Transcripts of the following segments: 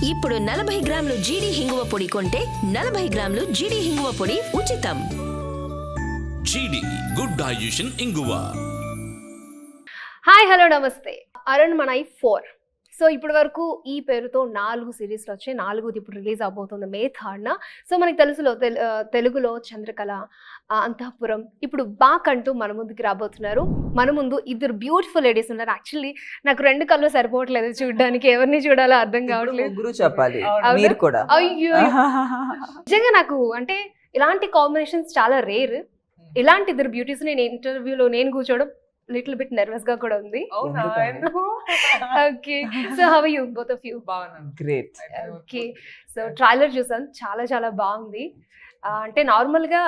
ఇప్పుడు 40 గ్రాములు జీడి హింగువ పొడి కొంటే 40 గ్రాములు జీడి హింగువ పొడి ఉచితం. జీడి గుడ్ డైజెషన్ ఇంగువ. హాయ్ హలో నమస్తే. అరణ్మనై 4. సో ఇప్పటి వరకు ఈ పేరుతో 4 సిరీస్లు వచ్చాయి. 4ది ఇప్పుడు రిలీజ్ అవబోతుంది మే 3న. సో మనకి తెలుగులో చంద్రకళ, అంతఃపురం, ఇప్పుడు బాక్ అంటూ మన ముందుకి రాబోతున్నారు. మన ముందు ఇద్దరు బ్యూటిఫుల్ లేడీస్ ఉన్నారు. యాక్చువల్లీ నాకు 2 కళ్ళు సరిపోవట్లేదు చూడడానికి, ఎవరిని చూడాలో అర్థం కావట్లేదు. ముగ్గురు చెప్పాలి మీరు కూడా. అయ్యో నిజంగా నాకు అంటే ఇలాంటి కాంబినేషన్స్ చాలా రేర్. ఇలాంటి ఇద్దరు బ్యూటీస్ నేను ఇంటర్వ్యూలో నేను కూర్చోవడం లిటిల్ బిట్ నర్వస్ గా కూడా ఉంది. Okay, so how are you both of you? Great. Okay, so trailer చూసాను, చాలా చాలా బాగుంది. అంటే నార్మల్ గా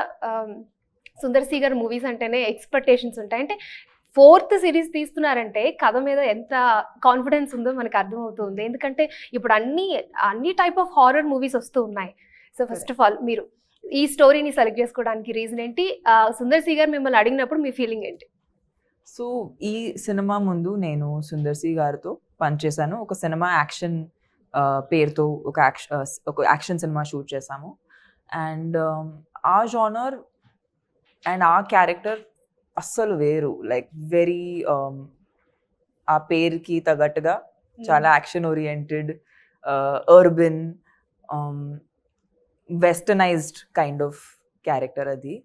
సుందర్ సి గారి మూవీస్ అంటేనే ఎక్స్పెక్టేషన్స్ ఉంటాయి. అంటే 4th సిరీస్ తీస్తున్నారంటే కథ మీద ఎంత కాన్ఫిడెన్స్ ఉందో మనకు అర్థమవుతుంది. ఎందుకంటే ఇప్పుడు అన్ని టైప్ ఆఫ్ హారర్ మూవీస్ వస్తూ ఉన్నాయి. సో ఫస్ట్ ఆఫ్ ఆల్ మీరు ఈ స్టోరీని సెలెక్ట్ చేసుకోవడానికి రీజన్ ఏంటి? సుందర్ సి గారు మిమ్మల్ని అడిగినప్పుడు మీ ఫీలింగ్ ఏంటి? సో ఈ సినిమా ముందు నేను సుందర్ సి గారితో పనిచేశాను. ఒక సినిమా యాక్షన్ పేరుతో ఒక యాక్షన్ సినిమా షూట్ చేశాము. అండ్ ఆ జానర్ అండ్ ఆ క్యారెక్టర్ అస్సలు వేరు. లైక్ వెరీ ఆ పేరుకి తగ్గట్టుగా చాలా action oriented, urban, westernised kind of character అది.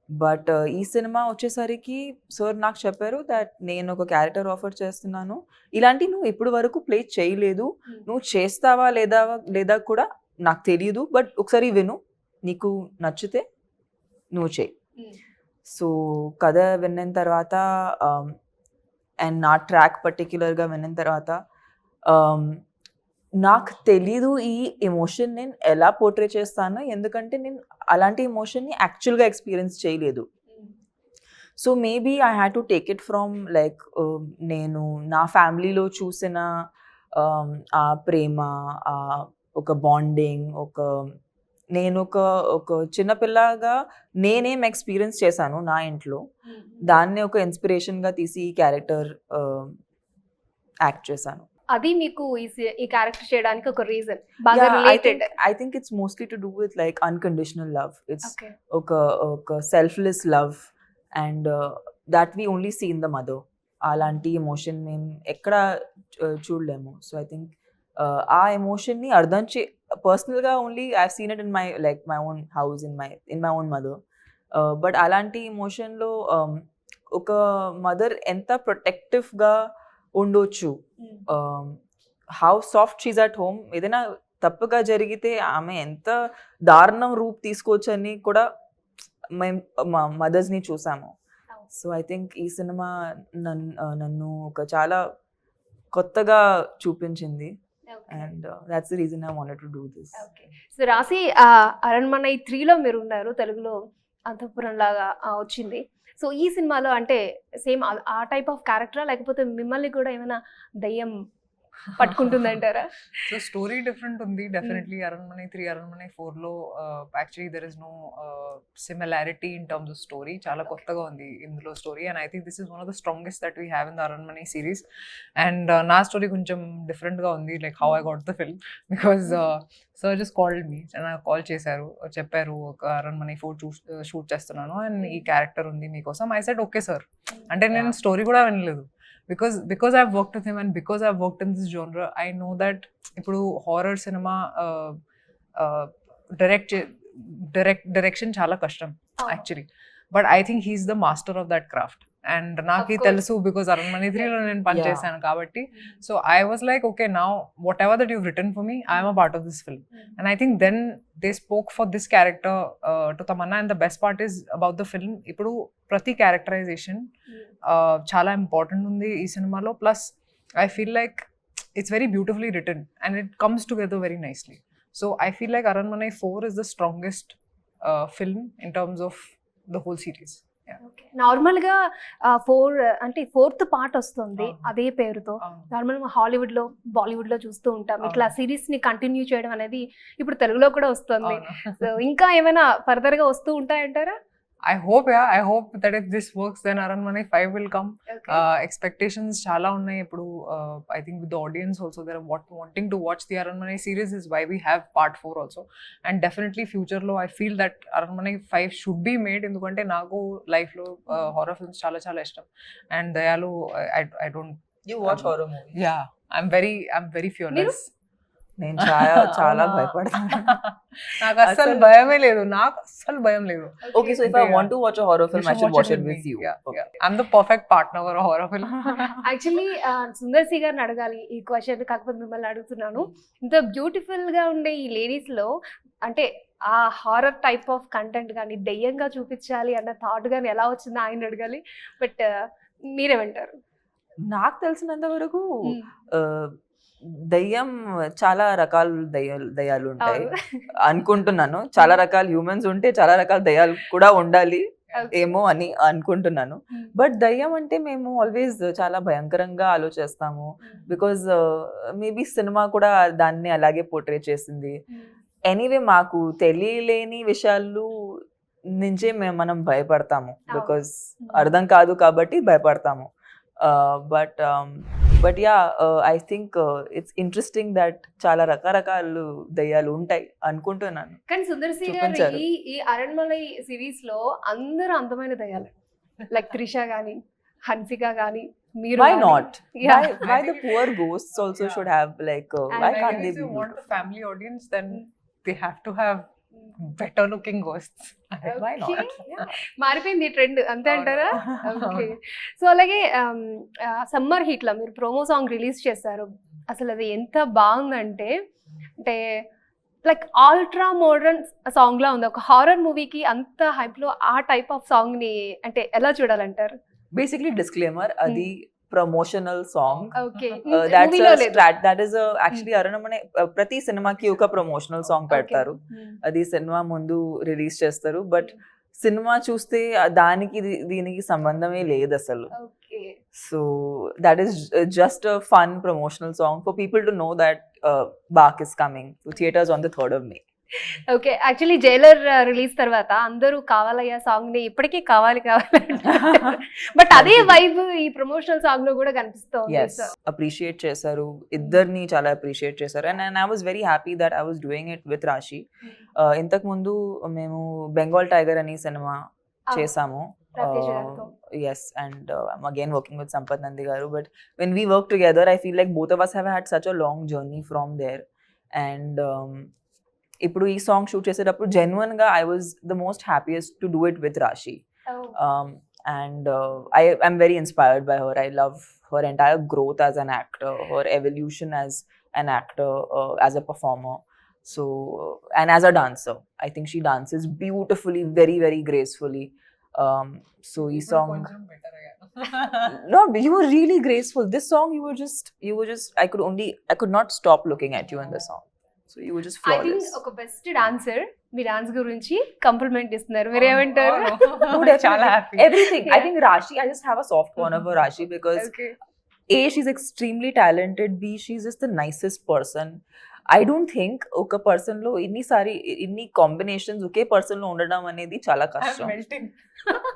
బట్ ఈ సినిమా వచ్చేసరికి సార్ నాకు చెప్పారు దట్ నేను ఒక క్యారెక్టర్ ఆఫర్ చేస్తున్నాను, ఇలాంటి నువ్వు ఇప్పుడు వరకు ప్లే చేయలేదు, నువ్వు చేస్తావా లేదా కూడా నాకు తెలియదు, బట్ ఒకసారి విను, నీకు నచ్చితే నువ్వు చేయి. సో కథ విన్న తర్వాత అండ్ నా ట్రాక్ పర్టిక్యులర్గా విన్న తర్వాత నాకు తెలీదు ఈ ఎమోషన్ నేను ఎలా పోర్ట్రే చేస్తాను, ఎందుకంటే నేను అలాంటి ఎమోషన్ని యాక్చువల్గా ఎక్స్పీరియన్స్ చేయలేదు. So maybe I had to take it from like నేను నా ఫ్యామిలీలో చూసిన ఆ ప్రేమ, ఒక బాండింగ్, నేను ఒక చిన్నపిల్లగా నేనేం ఎక్స్పీరియన్స్ చేశాను నా ఇంట్లో, దాన్ని ఒక ఇన్స్పిరేషన్గా తీసి ఈ క్యారెక్టర్ యాక్ట్ చేశాను. అది మీకు ఈ క్యారెక్టర్ చేయడానికి ఒక రీజన్ బాగా related? I think it's mostly to do with like unconditional love. It's ఒక selfless love and that we only see in the mother. అలాంటి ఎమోషన్ మేము ఎక్కడ చూడలేము. సో ఐ థింక్ ఆ ఎమోషన్ని అర్థం పర్సనల్గా only I seen it in my own house, in my own mother. But అలాంటి ఎమోషన్లో ఒక మదర్ ఎంత ప్రొటెక్టివ్గా ఉండొచ్చు, how soft she's at home, ఏదైనా తప్పుగా జరిగితే ఆమె ఎంత దారుణం రూప్ తీసుకోవచ్చు అని కూడా మేము మా మదర్స్ని చూసాము. సో ఐ థింక్ ఈ సినిమా నన్ను ఒక చాలా కొత్తగా చూపించింది. And that's the reason I wanted to do this. Okay. So రాశి అరణ్మనై 3లో మీరు ఉన్నారు, తెలుగులో అంతఃపురం లాగా వచ్చింది. సో ఈ సినిమాలో అంటే సేమ్ ఆ టైప్ ఆఫ్ క్యారెక్టరా, లేకపోతే మిమ్మల్ని కూడా ఏమైనా దయ్యం పట్టుకుంటుందంటారా? సో స్టోరీ డిఫరెంట్ ఉంది డెఫినెట్లీ. అరణ్మనై 3, అరణ్మనై 4లో actually there is no similarity in terms of story. చాలా కొత్తగా ఉంది ఇందులో story, and I think this is one of the strongest that we have in the Aranmanai series. And నా స్టోరీ కొంచెం డిఫరెంట్గా ఉంది, like how I got the film, because sir just called me, నాకు call చేశారు, చెప్పారు ఒక అరణ్మనై 4 షూట్ చేస్తున్నాను and ఈ క్యారెక్టర్ ఉంది మీకోసం. I said okay sir. అంటే నేను స్టోరీ కూడా వినలేదు, because I've worked with him and because I've worked in this genre, I know that ఇప్పుడు హారర్ సినిమా డైరెక్షన్ చాలా కష్టం actually, but I think he's the master of that craft. And నాకు తెలుసు బికాస్ అరణ్మనై 3లో నేను పనిచేశాను కాబట్టి. So I was like okay, now whatever that you've written for me, I'm a part of this film. And I think then they spoke for this character to Tamannaah. And the best part is about the film, ఇప్పుడు ప్రతి characterization చాలా important ఉంది ఈ సినిమాలో. Plus I feel like it's very beautifully written and it comes together very nicely. So I feel like Aranmanai 4 is the strongest film in terms of the whole series. Normal గా 4th part వస్తుంది అదే పేరుతో. Normal Hollywood లో, బాలీవుడ్ లో చూస్తూ ఉంటాం, ఇట్లా series ని కంటిన్యూ చేయడం అనేది ఇప్పుడు తెలుగులో కూడా వస్తుంది. సో ఇంకా ఏమైనా ఫర్దర్ గా వస్తూ ఉంటాయంటారా? I hope that if this works, then Aranmane 5 will come. Expectations chala unnai ippudu. I think with the audience also, they're wanting to watch the Aranmane series, is why we have part 4 also. And definitely future lo I feel that Aranmane 5 should be made, endukante naku life lo horror films chala ishtam. And Dayalu, I don't. You watch horror movies? Yeah, I'm very fearless. నేను చాలా భయపడతాను. నాకు అస్సలు భయమే లేదు, భయం లేదు. Okay, so if I want to watch a horror film, I should watch it with you. Yeah. I'm the perfect partner for a horror film. Actually Sundar C గారిని అడగాలి ఈ క్వశ్చన్, కాకపోతే మిమ్మల్ని అడుగుతున్నాను. ఇంత బ్యూటిఫుల్ గా ఉండే ఈ లేడీస్ లో అంటే ఆ హారర్ టైప్ ఆఫ్ కంటెంట్ కానీ దెయ్యంగా చూపించాలి అన్న థాట్ కానీ ఎలా వచ్చిందో ఆయన అడగాలి. బట్ మీరేమంటారు? నాకు తెలిసినంత వరకు దయ్యం చాలా రకాల దయ్యాలు ఉంటాయి అనుకుంటున్నాను. చాలా రకాల హ్యూమన్స్ ఉంటే చాలా రకాల దయ్యాలు కూడా ఉండాలి ఏమో అని అనుకుంటున్నాను. బట్ దయ్యం అంటే మేము ఆల్వేస్ చాలా భయంకరంగా ఆలోచిస్తాము. బికాజ్ మేబీ సినిమా కూడా దాన్ని అలాగే పోర్ట్రే చేసింది. ఎనీవే మాకు తెలియలేని విషయాలు నుంచే మనం భయపడతాము. బికాజ్ అర్థం కాదు కాబట్టి భయపడతాము. But yeah, I think it's interesting that చాలా రకరకాలు దయ్యాలు ఉంటాయి అనుకుంటున్నాను. కానీ సుందర్ సి గారు ఈ అరణ్మలై సిరీస్ లో అందరూ అందమైన దయ్యాలు, లైక్ త్రిష గాని హన్సిక గాని. మీరు why not? Why the poor ghosts also should have like why can't they If be you want beautiful? a family audience, then they have to have better looking ghosts. Why not? మారిపోయింది trend అంతే అంటారా? Okay. So అలాగే summer heat లో మీరు promo song release చేశారు. అసలు అది ఎంత బాగుందంటే, అంటే లైక్ అల్ట్రా మోడర్న్ సాంగ్ లా ఉంది. ఒక హారర్ మూవీకి అంత హైప్ లో ఆ టైప్ ఆఫ్ సాంగ్ ని అంటే ఎలా చూడాలంటారు? Basically disclaimer, adi promotional song. Okay. That is actually Aranmane ప్రతి సినిమాకి ఒక ప్రమోషనల్ సాంగ్ పెడతారు. అది సినిమా ముందు రిలీజ్ చేస్తారు. బట్ సినిమా చూస్తే దానికి దీనికి సంబంధమే లేదు అసలు. So that is just a fun promotional song for people to know that Bak is coming to theaters on the 3rd of May. Okay. Actually Jailer release తర్వాత అందరూ కావాలయ్యా సాంగ్ ని ఇప్పటికీ కావాలి బట్ అదే వైబ్ ఈ ప్రమోషనల్ సాంగ్ లో కూడా కనిపిస్తుంది. అప్రిషియేట్ చేశారు, ఇద్దరిని చాలా అప్రిషియేట్ చేశారు. And I was very happy that I was doing it with రాశి. ఇంతకు ముందు మేము బెంగాల్ టైగర్ అని సినిమా చేసాము. Yes, and I'm again working with Sampath Nandi garu. But when we work together, I feel like both of us have had such a long journey from there. And ఇప్పుడు ఈ song shoot చేసేటప్పుడు genuine గా I was the most happiest to do it with Rashi. And I'm very inspired by her. I love her entire growth as an actor, her evolution as an actor, as a performer. So, and as a dancer, I think she dances beautifully, very, very gracefully. So ఈ song, no, you were really graceful. This song, you were just, I could not stop looking at you in the song. So you were just flawless. I think ఒక best dancer మీ dance గురించి complement ఇస్తున్నారు. మీరు ఏమంటారు? చాలా happy. Everything. I think Rashi, I just have a soft corner for Rashi because A, she's extremely talented. B, she's just the nicest person. I don't think ఒక person లో ఇన్ని combinations ఒకే person లో ఉండడం అనేది చాలా కష్టం.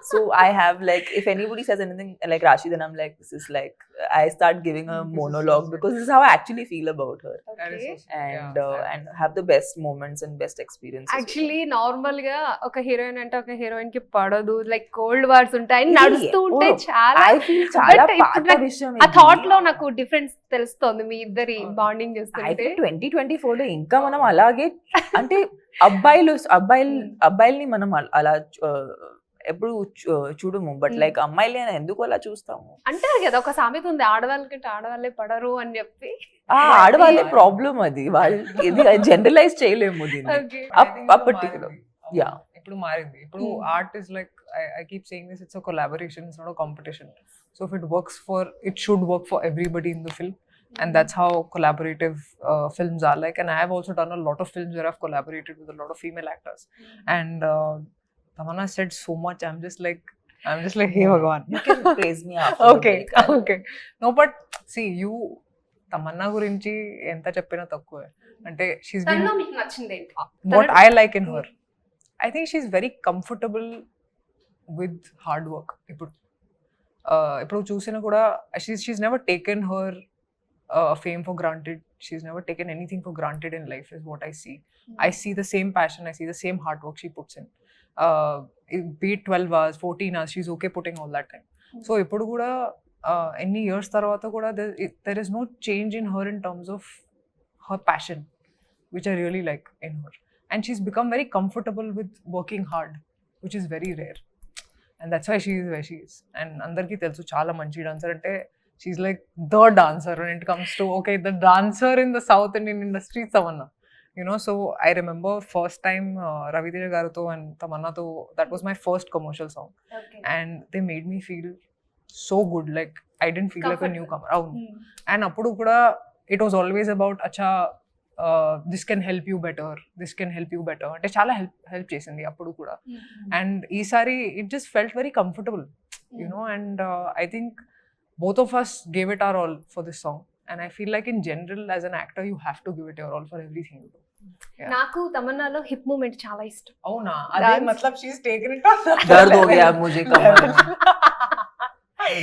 So I have like, if anybody says anything like Rashi, then I'm like, this is like, I start giving a monologue because this is how I actually feel about her. Okay. And and have the best moments and best experiences. Actually normal గా ఒక heroine అంటే ఒక heroine కి పడదు, like cold wars ఉంటాయి, నడుస్తూ ఉంటే చాలా I feel చాలా పాత విషయం. ఆ థాట్ లో నాకు డిఫరెన్స్ తెలుస్తోంది మీ ఇద్దరి బాండింగ్ చూస్తుంటే. 2024 లో ఇంకా మనం అలాగే అంటే అబ్బాయిల్ని మనం అలా ఎప్పుడు చూడము. బట్ లైక్ అమ్మాయిలు ఎందుకు అలా చూస్తాము అంటారు కదా, ఒక సామెత ఉంది, ఆడవాళ్ళకంటే ఆడవాళ్ళే పడరు అని చెప్పి. ఆడవాళ్ళే ప్రాబ్లం అది, వాళ్ళు ఇది జనరలైజ్ చేయలేము దీన్ని. పర్టికులర్ యా ఇప్పుడు మారింది. ఇప్పుడు art is like, I keep saying this, it's a collaboration, it's not a competition. So if it works it should work for everybody in the film. And that's how collaborative films are like. And I have also done a lot of films where I've collaborated with a lot of female actors. And Tamanna said so much. I'm just like, hey Bhagwan. You can praise me after. Okay. No, but see, you Tamanna gurinchi enta cheppina takkuve. Ante she's been, మీకు నచ్చింది ఏంటి? what I like in her, I think she's very comfortable with hard work. ఇప్పుడు చూసినా కూడా she's never taken her fame for granted. She's never taken anything for granted in life is what I see. I see the same passion, I see the same hard work she puts in. Be it 12 hours, 14 hours, she's okay putting all that time. So ఇప్పుడు కూడా ఎన్ని years తర్వాత కూడా there is no change in her in terms of her passion, which I really like in her. And she's become very comfortable with working hard, which is very rare. And that's why she is where she is. And andarki telusu chaala manchi dancer ante she's like the dancer when it comes to the dancer in the South Indian industry Tamanna. You know, so I remember first time Ravi Teja garuto and Tamanna to, that was my first commercial song. Okay. And they made me feel so good, like I didn't feel like a newcomer. And appudu kuda it was always about acha this can help you better, this can help you better అంటే చాలా help చేసింది అప్పుడు కూడా. And ఈసారి it just felt very comfortable, you know. And I think both of us gave it our all for this song. And I feel like in general as an actor you have to give it your all for everything. నాకు తమన్నాలో hip movement చాలా ఇష్టం. అవునా? అదే మతలబ్ she is taken it on. దర్ద్ హో గయా ముझे కమర్.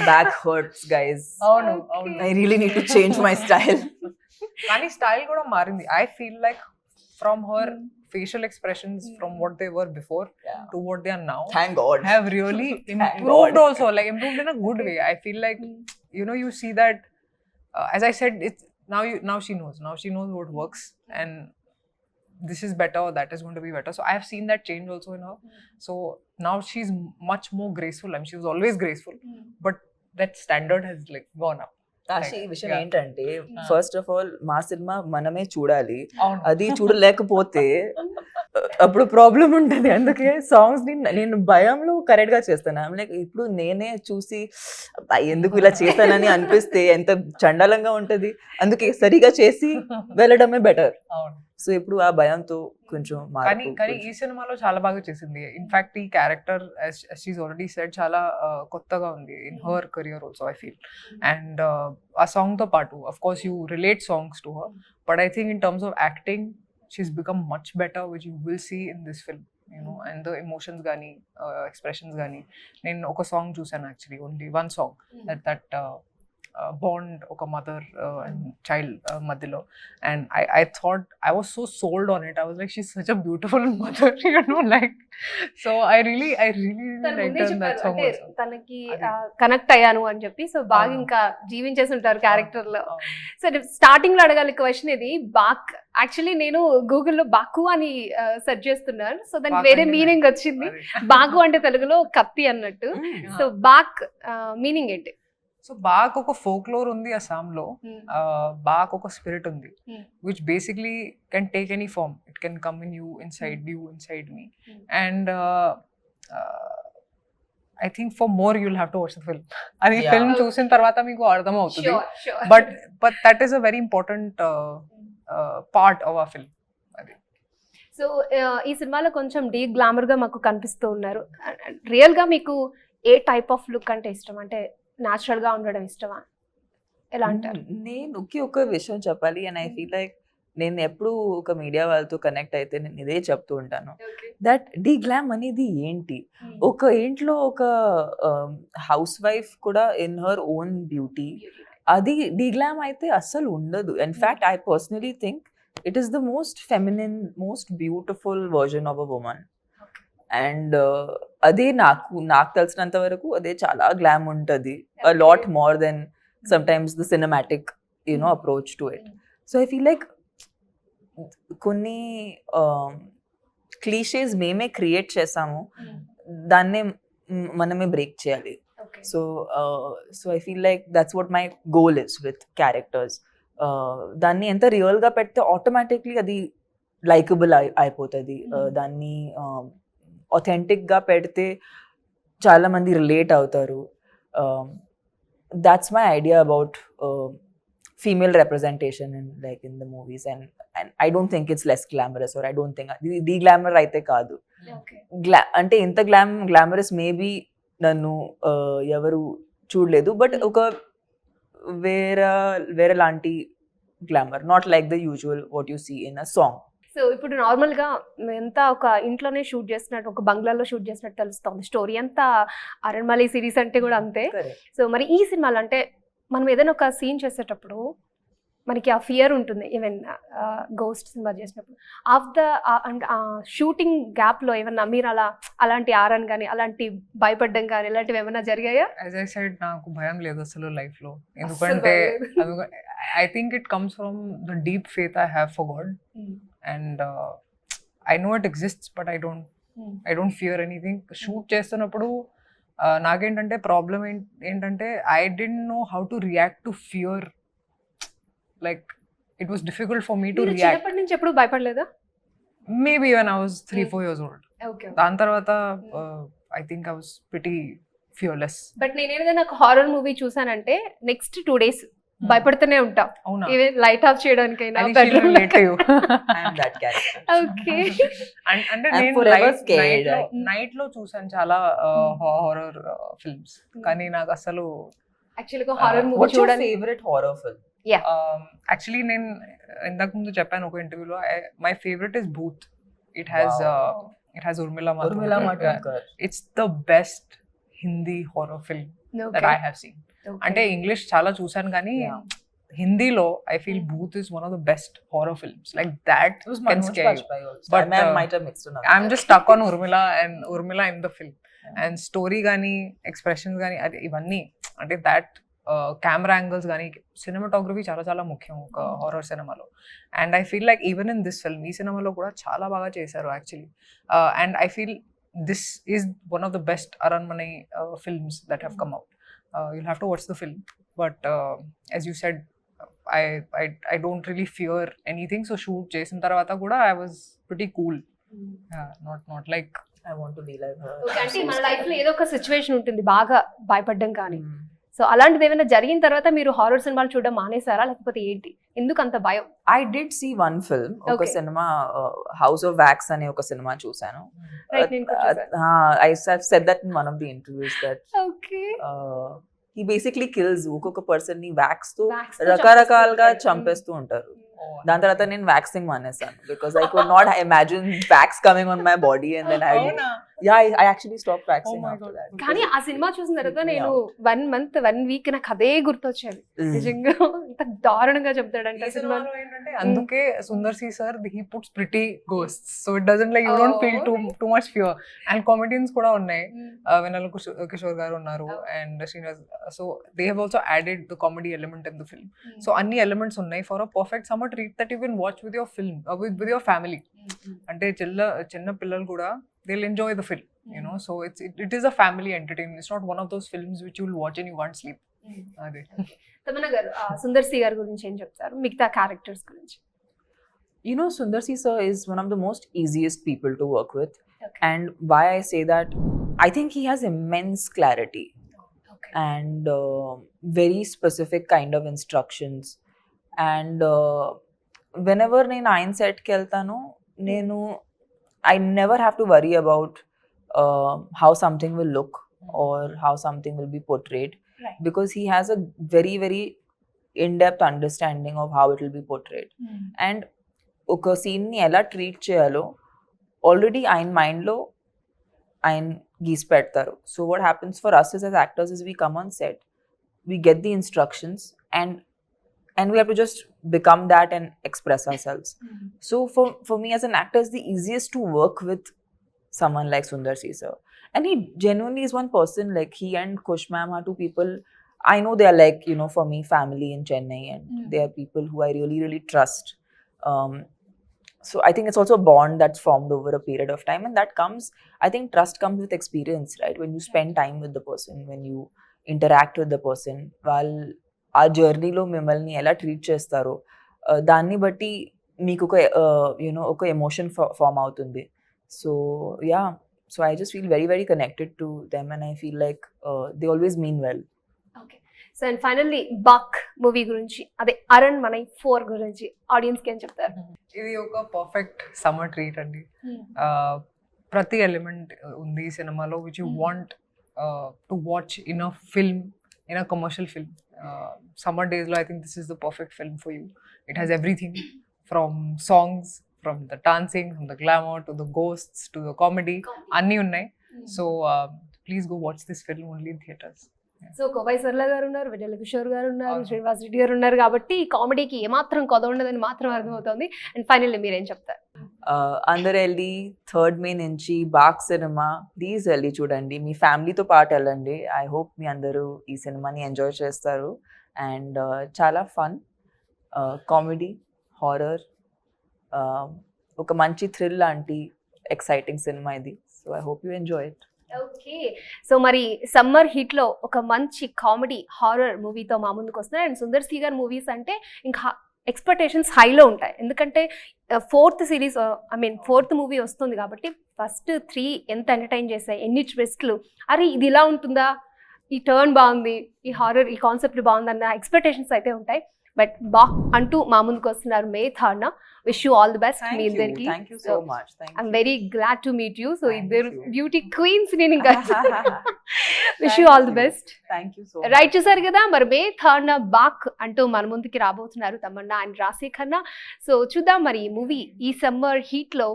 Back hurts, guys. అవును. I really need to change my style. కానీ స్టైల్ కూడా మారింది. I feel like from her facial expressions from what they were before to what they are now, Thank God, have really improved also, like improved in a good way. I feel like, you know, you see that as I said, it's now she knows what works, and this is better, that is going to be better. So I have seen that change also in her. So now she's much more graceful. I mean, she was always graceful, but that standard has like gone up. ఈ విషయం ఏంటంటే, first of all మా cinema మనమే చూడాలి, అవును. అది చూడలేకపోతే అప్పుడు problem ఉంటుంది. అందుకే సాంగ్స్ ని నేను భయంలో కరెక్ట్ గా చేస్తాను. లైక్ ఇప్పుడు నేనే చూసి ఎందుకు ఇలా చేస్తానని అనిపిస్తే ఎంత చండాలంగా ఉంటది. అందుకే సరిగా చేసి వెళ్ళడమే బెటర్. సో ఇప్పుడు ఆ భయంతో కొంచెం కానీ ఈ సినిమాలో చాలా బాగా చేసింది. ఇన్ఫాక్ట్ ఈ క్యారెక్టర్ షీస్ ఆల్రెడీ సెడ్ చాలా కొత్తగా ఉంది in her career also I feel. And ఆ సాంగ్ తో పాటు of course you relate songs to her, but I think in terms of acting she's become much better, which you will see in this film. You know, and the emotions gani, expressions gani. నేను ఒక song చూసాను actually, only one song, that bond oka mother and child madhilo, and I thought I was so sold on it. I was like, she's such a beautiful mother, you know, like, so I really liked her in that song also. తనకి connect అయ్యాను అని చెప్పి, so బాగా ఇంకా జీవించేసి ఉంటారు character లో. So starting లో అడగాలి క్వశ్చన్, ఇది బాక్, యాక్చువల్లీ నేను గూగుల్లో బాకు అని సెర్చ్ చేస్తున్నాను, సో దానికి వేరే మీనింగ్ వచ్చింది. బాగు అంటే తెలుగులో కత్తి అన్నట్టు. సో బాక్ మీనింగ్ ఏంటి? సో బాక్ ఒక ఫోక్లోర్ ఉంది అస్సాంలో. బాక్ ఒక స్పిరిట్ ఉంది which basically can take any form. It can come in you, inside me. And I think for more you'll have to watch the film. అది ఫిల్మ్ చూసిన తర్వాత మీకు అర్థం అవుతుంది. But that is a very important part of ఆ film. అది. So ఈ సినిమాలో కొంచెం డీ గ్లామర్ గా మాకు కనిపిస్తూ ఉన్నారు. రియల్ గా మీకు ఏ టైప్ ఆఫ్ లుక్ అంటే ఇష్టం? అంటే న్యాచురల్ గా ఉండడం ఇష్టమా? ఎలా అంటారు? నేను ఒక విషయం చెప్పాలి, అండ్ ఐ ఫీల్ లైక్ నేను ఎప్పుడు ఒక మీడియా వాళ్ళతో కనెక్ట్ అయితే నేను ఇదే చెప్తూ ఉంటాను, దట్ డీ గ్లామ్ అనేది ఏంటి. ఒక ఇంట్లో ఒక హౌస్ వైఫ్ కూడా ఇన్ హర్ ఓన్ బ్యూటీ, అది డీ గ్లామ్ అయితే అస్సలు ఉండదు. In fact I personally think it is the most feminine, most beautiful version of a women. And అదే నాకు తెలిసినంత వరకు అదే చాలా గ్లామ్ ఉంటుంది, a lot more than sometimes the cinematic, you know, approach to it. So I feel like కొన్ని clichés మేమే create చేసాము, దాన్నే మనమే బ్రేక్ చేయాలి. So I feel like that's what my goal is with characters. దాన్ని ఎంత రియల్గా పెడితే ఆటోమేటిక్లీ అది లైకబుల్ అయిపోతుంది. దాన్ని authentic గా పెడితే చాలా మంది రిలేట్ అవుతారు. That's my idea about female representation in the movies, and I don't think it's less glamorous, or I don't think the glamour అయితే కాదు. అంటే ఇంత glamorous maybe నన్ను ఎవరు చూడలేదు, బట్ ఒక వేరే లాంటి glamour, not like the usual what you see in a song. So ఇప్పుడు నార్మల్గా ఎంత ఒక ఇంట్లోనే షూట్ చేస్తున్నట్టు, ఒక బంగ్లాలో షూట్ చేసినట్టు తెలుస్తుంది. స్టోరీ అంతా అరణ్మలి సిరీస్ అంటే కూడా అంతే. Correct. సో మరి ఈ సినిమాలో అంటే మనం ఏదైనా ఒక సీన్ చేసేటప్పుడు మనకి ఆ ఫియర్ ఉంటుంది. ఈవెన్ గోస్ట్ సినిమా చేసినప్పుడు ఆఫ్ ద షూటింగ్ గ్యాప్లో ఏమన్నా మీరు అలాంటి ఆరన్ కానీ అలాంటి భయపడ్డం కానీ ఇలాంటివి ఏమైనా జరిగాయా? యాజ్ ఐ సెడ్ నాకు భయం లేదు అసలు లైఫ్ లో, ఎందుకంటే I think it comes from the deep faith I have for God, and I know it exists but I don't fear anything. Shoot చేస్తున్నప్పుడు నాకేంటంటే ప్రాబ్లం ఏంటంటే I don't know how to react to fear. Like it was difficult for me to react. చిన్నప్పటి నుంచి ఎప్పుడు భయపడలేదా? Maybe when I was 3-4 years old. Okay. దాని తర్వాత I think I was pretty fearless. But నేను ఏదైనా ఒక హారర్ మూవీ చూసానంటే నెక్స్ట్ 2 days భయపడుతూనే ఉంటాం. అవునా? ఈవెన్ లైట్ ఆఫ్ చేయడానికైనా I actually relate to you. I am that character. Okay. అంటే I'm నేను forever scared. నైట్ లో చూసాను చాలా హారర్ ఫిల్మ్స్, కానీ నాకు అసలు యాక్చువల్గా హారర్ మూవీ What's your చూడాలి. favorite horror film? యాక్చువల్లీ నేను ఇంతకు ముందు చెప్పాను ఒక ఇంటర్వ్యూలో, my favourite is Bhoot. It has Urmila Urmila Matondkar. It's the best Hindi horror film that I have seen. అంటే ఇంగ్లీష్ చాలా చూసాను కానీ Yeah. హిందీలో I feel Bhoot is one of the best horror films. Like that It was can Manoj scare you. Bajpayee also. But, I might have mixed it up. I'm just stuck on Urmila in the film. And story గానీ expressions కానీ అది ఇవన్నీ అంటే that camera angles కానీ cinematography చాలా చాలా ముఖ్యం ఒక హారర్ సినిమాలో. And I feel like even in this film, ఈ సినిమాలో కూడా చాలా బాగా చేశారు actually. And I feel this is one of the best Aranmanai films that have come out. You'll have to watch the film. But as you said I don't really fear anything. So shoot చేసిన తర్వాత కూడా I was pretty cool. Yeah, not like I want to be like her. Okay. అంటే మన life లో ఏదో ఒక situation ఉంటుంది బాగా భయపడ్డం కానీ. సో అలాంటిది ఏమైనా జరిగిన తర్వాత మీరు హారర్ సినిమాలు చూడడం మానేసారా, లేకపోతే ఏంటి, ఎందుకు అంత భయం? I did see one film. ఒక Okay. Cinema House of Wax అనే ఒక సినిమా చూసాను. Right, నేను కూడా చూసాను. I have said that in one of the interviews that okay. he basically kills ఒక్కొక్క పర్సన్ ని wax తో Wax తో రకరకాలుగా చంపేస్తూ చంపేస్తూ ఉంటారు. దాని తర్వాత నేను వ్యాక్సింగ్ మానేసాను because I could not imagine wax coming on my body and then I actually stopped waxing Oh my after God. that. కానీ ఆ సినిమా చూసిన తర్వాత నేను 1 month 1 week నాకు అదే గుర్తొచ్చేది. Mm. నిజంగా అంత దారుణంగా చెప్తాడంట ఈ సినిమా. సినిమాలో ఏంటంటే అందుకే Sundar C sir he puts pretty ghosts, so it doesn't like you don't feel too much fear. And comedians కూడా ఉన్నాయి, వెన్నెల కిషోర్ గారు ఉన్నారు and Srinivas. So they have also added the comedy element in the film. So అన్ని elements ఉన్నాయి for a perfect summer treat that you can watch with your film with your family. అంటే చిన్న పిల్లలు కూడా they'll enjoy the film, you know. So it is a family entertainment. It's not one of those films which you'll watch and you can't sleep. Ade. Tamannaah గారు సుందర్ సి గారి గురించి ఏం చెప్తారు, మిగతా క్యారెక్టర్స్ గురించి? You know, Sundar Si sir is one of the most easiest people to work with. Okay. And why I say that, I think he has immense clarity Okay. and very specific kind of instructions. And whenever నేను ఆయన సెట్కి వెళ్తాను, I never have to worry about how something will look or how something will be portrayed. Right. Because he has a very, very in-depth understanding of how it will be portrayed. And ఒక సీన్ని ఎలా treat చేయాలో already ఆయన మైండ్లో ఆయన గీసి పెడతారు. So what happens for us as actors is we come on set, we get the instructions and we have to just become that and express ourselves. So for me as an actor, it's the easiest to work with someone like Sundar Si sir. And he genuinely is one person, like he and Kush ma'am are two people, I know they are like, you know, for me, family in Chennai, and they are people who I really, really trust. So I think it's also a bond that's formed over a period of time, and that comes, I think trust comes with experience, right? When you spend time with the person, when you interact with the person, while ఆ జర్నీలో మిమ్మల్ని ఎలా treat చేస్తారో దాన్ని బట్టి మీకు ఒక you know ఒక ఎమోషన్ ఫామ్ అవుతుంది. So yeah, so I just feel very very connected to them and I feel like they always mean well. Okay. So and finally Baak movie గురించి, అదే అరణ్మనై 4 గురించి ఆడియన్స్కి ఏం చెప్తారు? ఇది ఒక పర్ఫెక్ట్ సమ్మర్ ట్రీట్ అండి. ప్రతి ఎలిమెంట్ ఉంది ఈ సినిమాలో which you want to watch in a film, in a commercial film. Summer days lo I think this is the perfect film for you. It has everything from songs, from the dancing, from the glamour to the ghosts to the comedy అన్నీ ఉన్నాయి. So please go watch this film only in theatres. So Kovai Sarla గారు ఉన్నారు, విజయల కిషోర్ గారు ఉన్నారు, శ్రీనివాస్ రెడ్డి గారు ఉన్నారు, కాబట్టి ఈ కామెడీకి ఏమాత్రం కొద ఉండదని మాత్రం అర్థమవుతుంది. అండ్ ఫైనల్లీ మీరేం చెప్తారు? అందరు వెళ్ళి 3rd May నుంచి బాగ్ సినిమా ప్లీజ్ వెళ్ళి చూడండి, మీ ఫ్యామిలీతో పాటు వెళ్ళండి. ఐ హోప్ మీ అందరూ ఈ సినిమాని ఎంజాయ్ చేస్తారు. అండ్ చాలా ఫన్, కామెడీ, హారర్, ఒక మంచి థ్రిల్ లాంటి ఎక్సైటింగ్ సినిమా ఇది. So I hope you enjoy it. Okay, so మరి సమ్మర్ హీట్ లో ఒక మంచి కామెడీ హారర్ మూవీతో మా ముందుకు వస్తున్నారు. అండ్ సుందర్ సి గారు మూవీస్ అంటే ఇంకా ఎక్స్పెక్టేషన్స్ హైలో ఉంటాయి, ఎందుకంటే 4th series I mean 4th movie వస్తుంది కాబట్టి ఫస్ట్ 3 ఎంత ఎంటర్టైన్ చేస్తాయి, ఎన్ని ట్విస్ట్లు, అరే ఇది ఇలా ఉంటుందా, ఈ టర్న్ బాగుంది, ఈ హారర్ ఈ కాన్సెప్ట్ బాగుందన్న ఎక్స్పెక్టేషన్స్ అయితే ఉంటాయి. బట్ బాగ్ అంటూ మా ముందుకు వస్తున్నారు May 3rd. Wish you all the best మీ ఇద్దరికి. Thank you so much. I'm very glad to meet you. So Thank ఇద్దరు you. బ్యూటీ క్వీన్స్ నేను ఇంకా wish you all the best. Thank you so right, చూసారు కదా, మరి మే 3rd back అంటూ మన ముందుకి రాబోతున్నారు తమన్నా అండ్ రాశి ఖన్నా. సో చూద్దాం మరి ఈ మూవీ ఈ సమ్మర్ హీట్ లో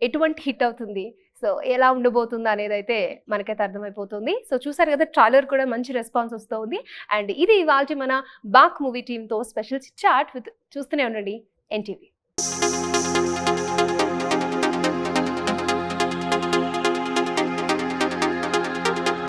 ఎటువంటి హిట్ అవుతుంది, సో ఎలా ఉండబోతుందో అనేది అయితే మనకైతే అర్థమైపోతుంది. సో చూసారు కదా, ట్రైలర్ కూడా మంచి రెస్పాన్స్ వస్తుంది. అండ్ ఇది ఇవాళ మన బాక్ మూవీ టీమ్ తో స్పెషల్ చాట్ విత్ చూస్తూనే ఉండండి NTV.